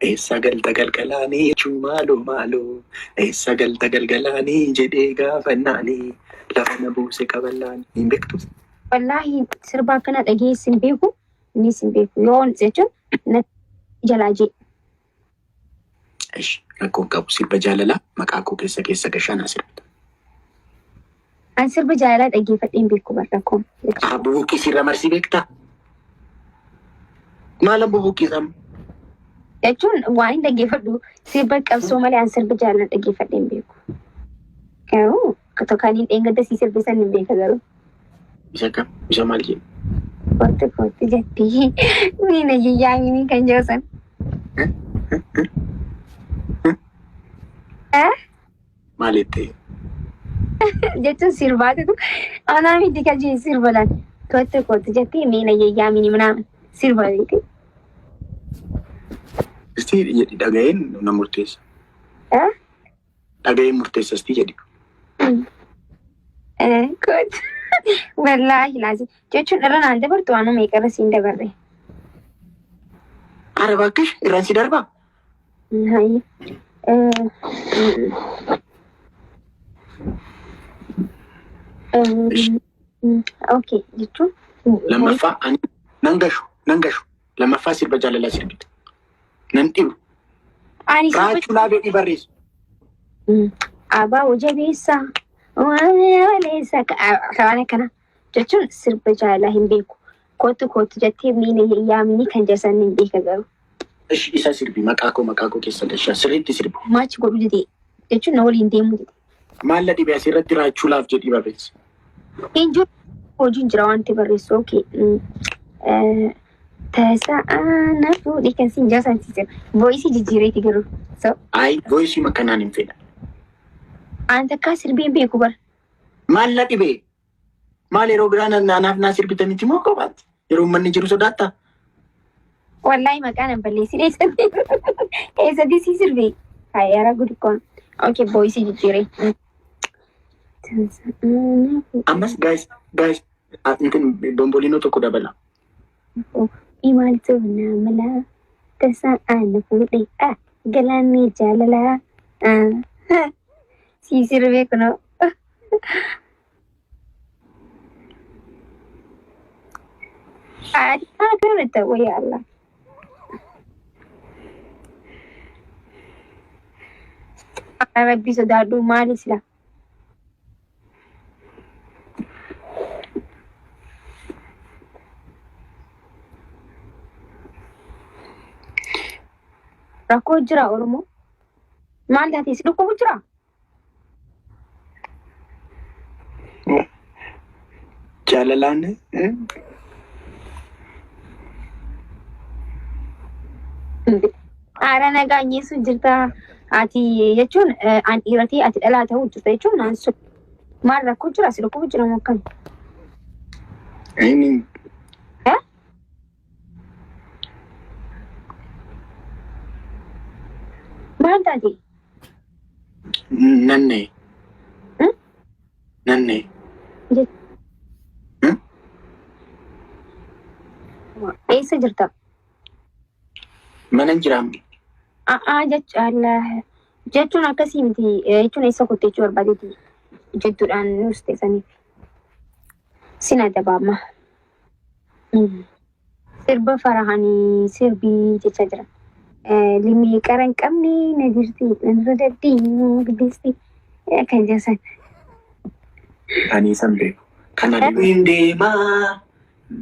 sagal tagal kalani chumalo malo. Sagal tagal kalani jede gafanani. Lafa na buuse kabalani. Imbektu. Wallahi sirba kana dhagee sin beeku ni sin beeku yoon jechuun na jalaaje. Rakkoon qabu sirba jaalalaa maqaa koo keessa gashaan asirratti. An sirba jaalalaa dhaggeeffadheen beeku barrakoon. Bubuuqii sirra marsii beektaa? Maala bubuuqisamu? Jechuun waan hin dhaggeeffadhu sirba qabsoo malee an sirba jaalalaa dhaggeeffadheen beeku. Garuu kan hin dheengadda si sirbisan hin beeka garuu. Isa kam? Isa maal jedhu? Kooti jetti. Miina jiyyaamini kan joosan. Maalitti? Jechuun sirbaatitu anaa miti kan jee sirbalan. Kooti jetti miina jiyyaamini manaa sirba beeki. Istii jedhi dhaga'een na murteessa. Dhaga'een murteessa istii jedhi. Kooti. Wallahi laazim. Jechuun irra naan dabartu waan meeqarra siin dabarre. Ara bakkish irraan si darbaa? Hayya. Okay, jechuun. Lammaffaa ani nan gashu. Lammaffaa sirba jaalalaa sirbite. Nan dhibu. Raachuu laabee barreessu. Abaa jabeessaa. Waleessa waan akkana jechuun sirba jaalalaa hin beeku. Kooti jettee miina yaamni kan jasan hin beeka garuu. Isa sirbi maqaa koo keessa gashaa sirriitti sirbi. Maachi godhu jedhee jechuun na waliin deemu jedhee. Maal dhibee asirratti raachuu laaf jedhii barreessi. Injoo hojiin jira wanti barreessu okay. Tasaana fuudhii kan siin jaasansiise. Voiisii jijjiireeti garuu. Ayi voiisii makkanaan hin fedha. Anta akka sirbiin beeku bara. Maal dhibee? Maal yeroo biraa naanaaf naa sirbitanitti moo kophaatti? Yeroo manni jiru sodaattaa? Wallahi maqaan an balleessi eessatti si sirbee? Hayyaara gudikoon. Okay, voiisii jijjiiree. Ammas guys, bombolino tokko dabala. Imaltuu naamala tasaana fuudhee galaanni jaalalaa. Si sirbe kuno. Kenapa oh ya Allah. Rabbi sodaadhu maali sila? Rakkoo jira Oromoo? Maal taatee si dhukkubu jira? Jaalalaan Aara nagaanyeessu jirta ati jechuun an dhiiratee ati dhalaa ta'uu jirta jechuun naan sun maal rakkoo jira si dhukkubu jira moo akkami? Maal taate? Nanne. Eessa jirta? Mana jiraamni. Jechuun akkasii miti jechuun eessa kuttee jechuu barbaadeeti jettuudhaan nuus teessaniif. Sin adda baama. Sirba farahanii sirbii jecha jira. Limii qara hin qabne na jirti irra daddiinuu giddeesti kan jedhan. Ani san beeku. Kana deemaa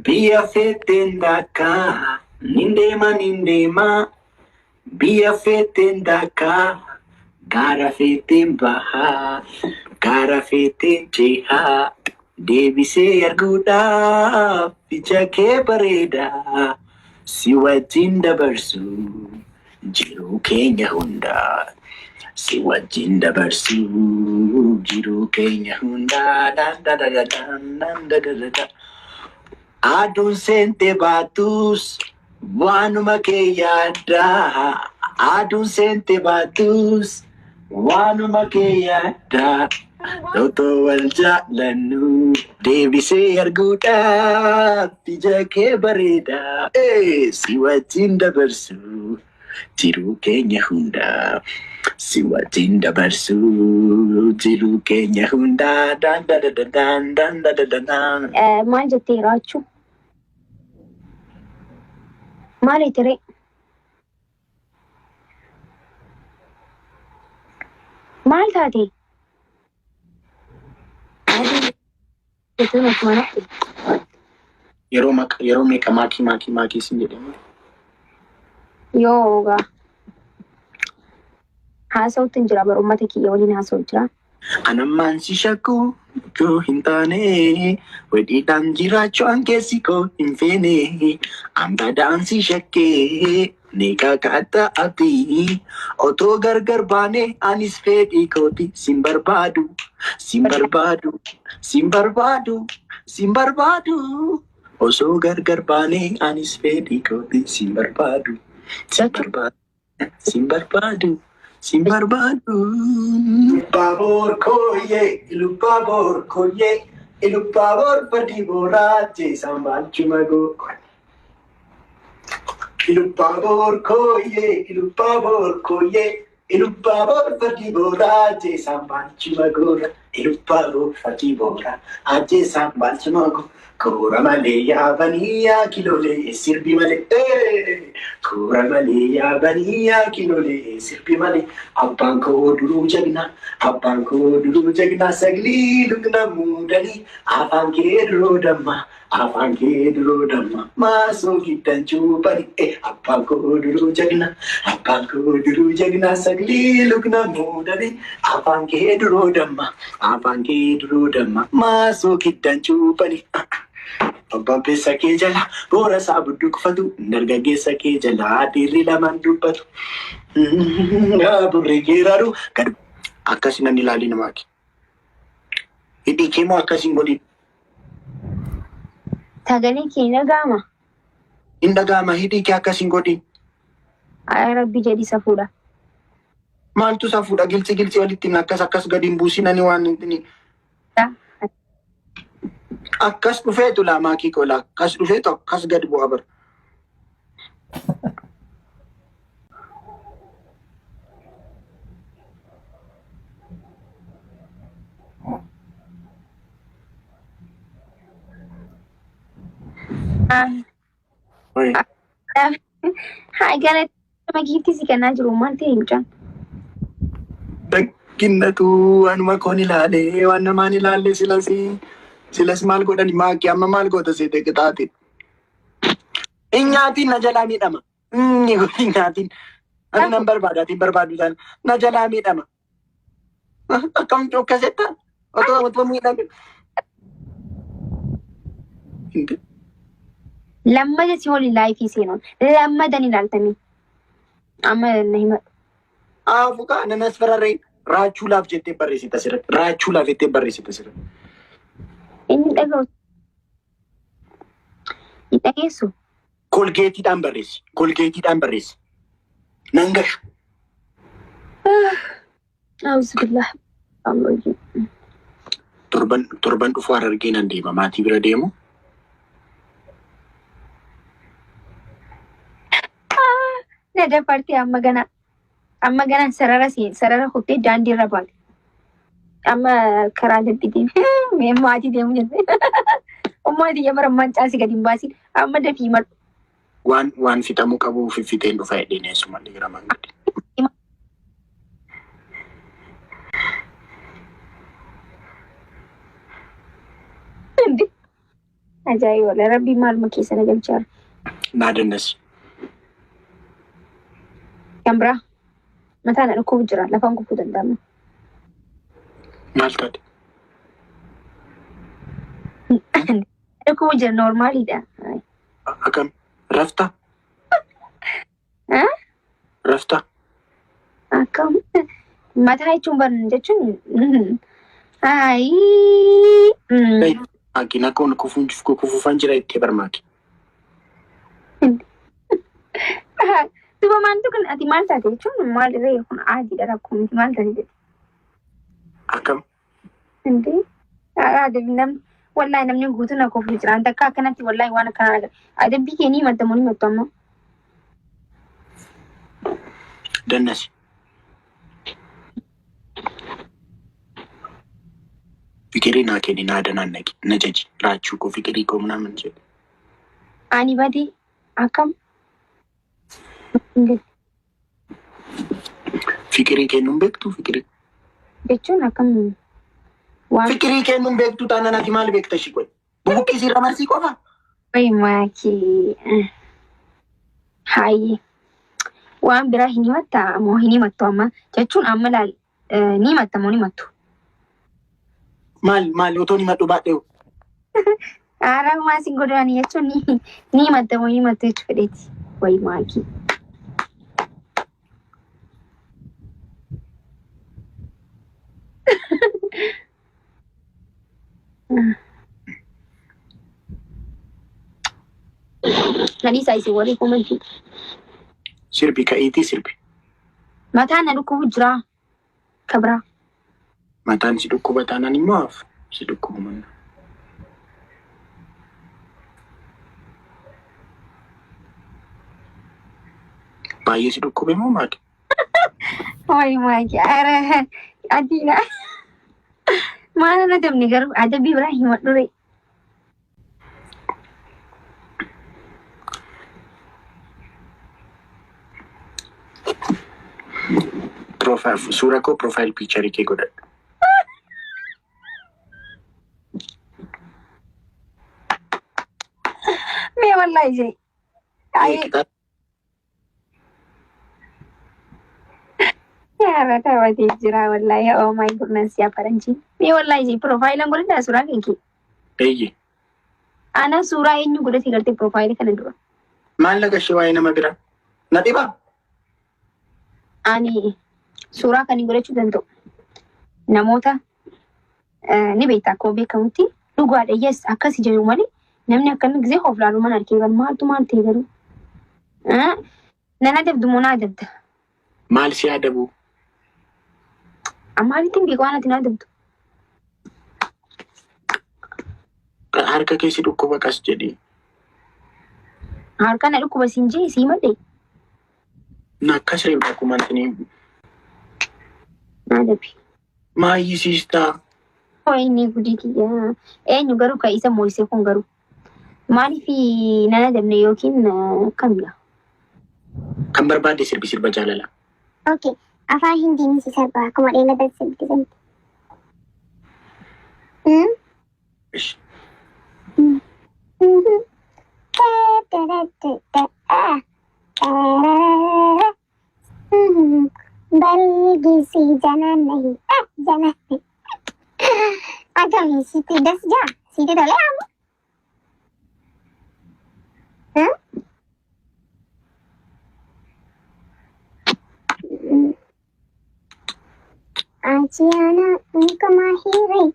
biyya feeteen daakkaa. Nindeema biyya feeteen daakkaa. Gaara feeteen bahaa. Gaara feeteen cehaa. Deebisee arguudhaaf ija kee bareedaa. Si wajjin dabarsu jiruu keenya hundaa. Si wajjin dabarsu jiruu keenya hundaa. Aduun seente baatus waanuma kee yaaddaa. Aduun seente baatus waanuma kee yaaddaa. Otoo wal jaalannu deebisee arguudhaaf ija kee bareedaa. Si wajjin dabarsu jiruu keenya hundaa si wajjin dabarsu jiruu keenya hundaa daan daan daan daan. Maal jettee raachuu? Maali ture? Maal taate? Yeroo meeqa maakii sin jedhamu? Yooga haasawutti hin jira bara uummata kiyya waliin haasawu jira. Anammaan si shakku joo hin taane wedhiidhaan jiraachuu keessi koo hin feene ambadaan si shakkee ni kakaatta ati otoo gargar baane anis fedhii kooti sin barbaadu osoo gargar baane anis fedhii kooti sin barbaadu. Lubbaabor koye, Lubbaabor badi boraate sambalchuma go. Lubbaabor koye, Lubbaabor badi boraate sambalchuma go. Lubbaabor badi bora, aje sambalchuma go. Kora malee yaabanii yaa kilolee sirbi malee. Kora malee yaabanii yaa kilolee sirbi malee. Abbaan koo duruu jagna saglii lugna muudanii afaan kee duroo damma maasoo giddan cuubanii. Abbaan koo duruu jagna saglii lugna muudanii afaan kee duroo damma maasoo giddan cuubanii. Abbaan peessa kee jala boora isaa budduuqfatu dargaggeessa kee jala dhiirri lamaan dubbatu. Burree geeraru gad akkasii nan ilaalii namaaki. Hidhii kee moo akkasiin godhin? Sagalee kee dhaga'ama. Hin dhaga'ama hidhii kee akkasiin godhin. Aya rabbi jedhi safuudha. Maaltu safuudha gilsi walitti akkas gadi hin buusinani waan inni. Akkas dhufeetu laamaakii kola akkas dhufeetu akkas gad bu'aa bara. Haa galata magiitti si kennaa jiru maal ta'e mucaan? Dhagginnatu waanuma koon ilaalee waan namaan ilaalle silas maal godhani maakii amma maal goota seete qixaate. Inyaatiin na jalaa miidhama. Inyaatiin. Ani nan barbaadu sana na jalaa miidhama. Akkamitti akkasitti otoo miidhame. Lammada si waliin laayifii seenuun lammadan ilaaltanii. Amma na himadhu. Afuukaa nanas fararree raachuulaaf jettee barreessita asirratti. Inni dhaga'u. Hin dhageessu. Kolgeetiidhaan barreessi. Nan gashu. Auzubillah. Torban dhufu Harargee nan deema maatii bira deemu. Na dabartee amma ganaan sarara kuttee daandii irra baate. Amma karaa dadhiitiin maatii deemu jette. Ummati yamara mancaasi gadi hin baasin amma dafii madhu. Waan fixamuu qabu fixeen dhufa hedheen eessuma dhiira mangadi. Ajaa'iba rabbi maaluma keessa na galchaa. Naa dandas. Kan biraa mataan dhukkubu jira lafaan kufuu danda'ama. Maal taate? Dhukkubu jira noormaaliidha. Akkam rafta? Rafta? Akkam mataa jechuun Akina kun kufuufan jira itti barmaaki. Duba maantu kun ati maal taate jechuun maal irree kun aadiidha rakkoon maal taate jedhe. Akkam? Wallahi namni guutuu na kofu jira. Anta akka akkanatti wallahi waan akkanaa agarra. Adabbii keenii maddamoo ni maddu amma. دنس فكرينا كني نادنا نجي راتشوكو فكريكو منا من جد أني بدي أكم فكري كنن بيكتو فكري بيتشون أكم فكري كنن بيكتو تانا ناتي مال بيكتشي كوي بوكي سيرا مرسي كوفا وي ماكي هاي وان برا هني متى مو هني متى أما جتشون أملا ني متى مو ني متى مال يوتوني ماتو باتيو أراه ما سينغوداني جتشون ني متى مو ني متى تفريتي وي ماكي Nadi saisi wali komanti. سيربي كايتي سيربي Mata na duku hujra kabra. ماتان سيدوكو باتانا نماف سيدوكو من باي سيدوكو بمو ماك Wai maki ara adina. Mana na dem nigar ada bi Ibrahim dure. بروفايل سوراكو بروفايل بيكتشر كي غدا Me wallahi jai. Ai yara ta wate jira wallahi oh my goodness ya faranji. Me wallahi jai profile an gurin da sura kanki. ايجي Ana sura eenyu godati garte profile kana dura. مال لك الشواي نما برا نتيبا Ani sura kan godachuu danda'u. Namoota ni beektaa akkuma beekamutti dhugaadha yes akkasi jedhu malee namni akkana gisee of laalu mana argee galu maaltu maal ta'e garuu nan adabdu moo na adabda مال سيادبو ammaalittiin beeku waan ati na adabdu harka keessi dhukkuba qas jedhi harka na dhukkuba siin jee sii madde na akkas reebda kumantini na adabi maayyisiistaa inni gudii kiyya eenyu garuu ka isa moo'isee kun garuu maaliif nan adabne yookiin kamidha. kan barbaade sirbi sirba jaalala Okay, afaan Hindiin si sirba akkuma dheengada sirbisan. Ish. बल्कि सी जना नहीं जना नहीं अच्छा मैं सीधे 10 जा सीधे डले हम आजियाना उनको माहिर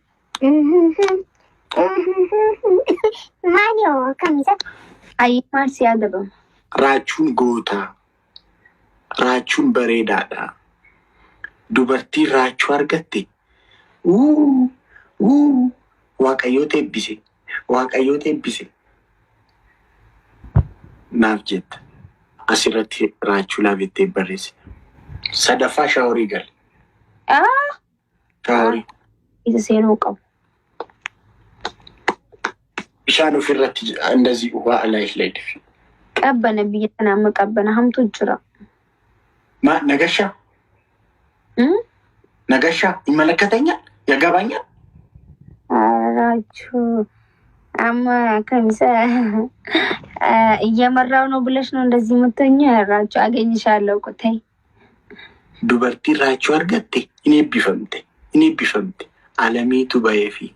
Mario kamisa Ayi maal si adabamu. raachuun gootaa raachuun bareedaadha dubartii raachuu argatte waaqayyoota eebbise naaf jetta asirratti raachuu laabettee barreesse sadaffaa shaaworii gal shaaworii Isa seenuu qabu. bishaan ofirratti እንደዚህ ውሃ አላይሽ ላይ ድፊ Qabbana biyya kana amma qabbana hamtu jira. ነገሻ ይመለከተኛል ያገባኛል Raachuu amma kamisa እየመራው ነው ብለሽ ነው እንደዚህ የምትሆኚው? Raachuu አገኝሻለሁ እኮ ተይ። dubartii raachuu argatte inni eebbifamte alamiitu bayeefi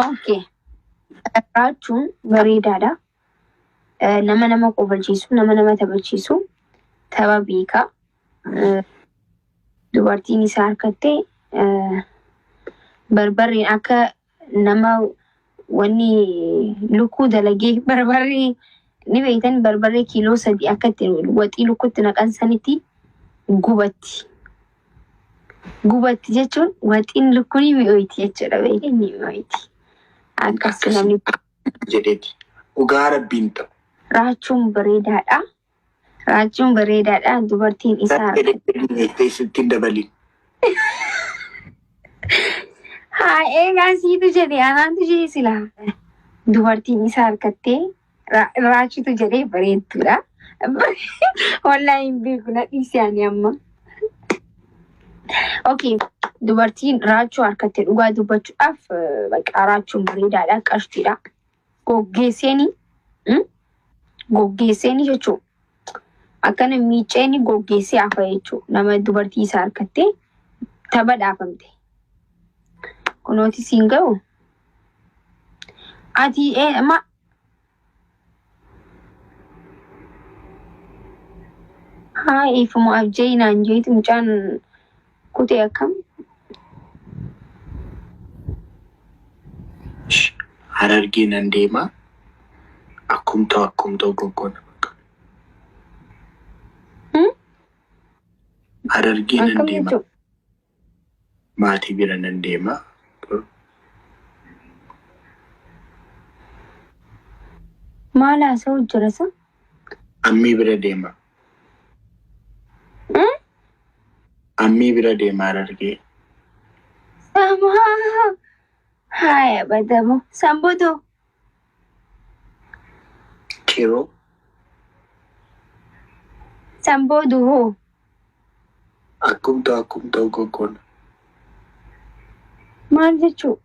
Okay. Raachuun bareedaadha. Nama qofachiisu, nama taphachiisu, tapha beekaa. Dubartiin isaa harkattee barbarreen akka nama wanni lukkuu dalagee barbarree ni beektan barbarree kiiloo 3 akka itti waxii lukkuutti naqan sanitti gubatti. Gubatti jechuun waxiin lukkuu ni mi'ooyti jechuudha beekee ni mi'ooyti. Akkasii namni jedheeti dhugaa rabbiin ta'u raachuun bareedaadha. Raachuun bareedaadha. Dubartiin isaa Elektiriikii sittiin dabali. haa eegaa siitu jedhe anaantu jedhe silaa. Dubartiin isaa harkattee raachuutu jedhee bareedduudha. Wallaahi hin beeku na dhiise ani amma. Okay, dubartiin raachuu harkattee dhugaa dubbachuudhaaf baqa raachuun bareedaadha. Qashtiidha. Goggeesseeni jechuun akkana miiceeni goggeessee hafa jechuun nama dubartii isaa harkattee tapha dhaafamte. Kunooti siin ga'u ati ma haa ifuma abjee naan jeetu mucaan kutee akkam Harargee nan deema. Akkum ta'u goggoona. Harargee nan akkam deema. jechuun Maatii bira nan deema. maal haasa'u jira sa? Ammii bira deema. Ammii bira deema Harargee. Samaa haya badamu sambutu Kiroo. sambutu hoo Akkum ta'u goggoona. maal jechuu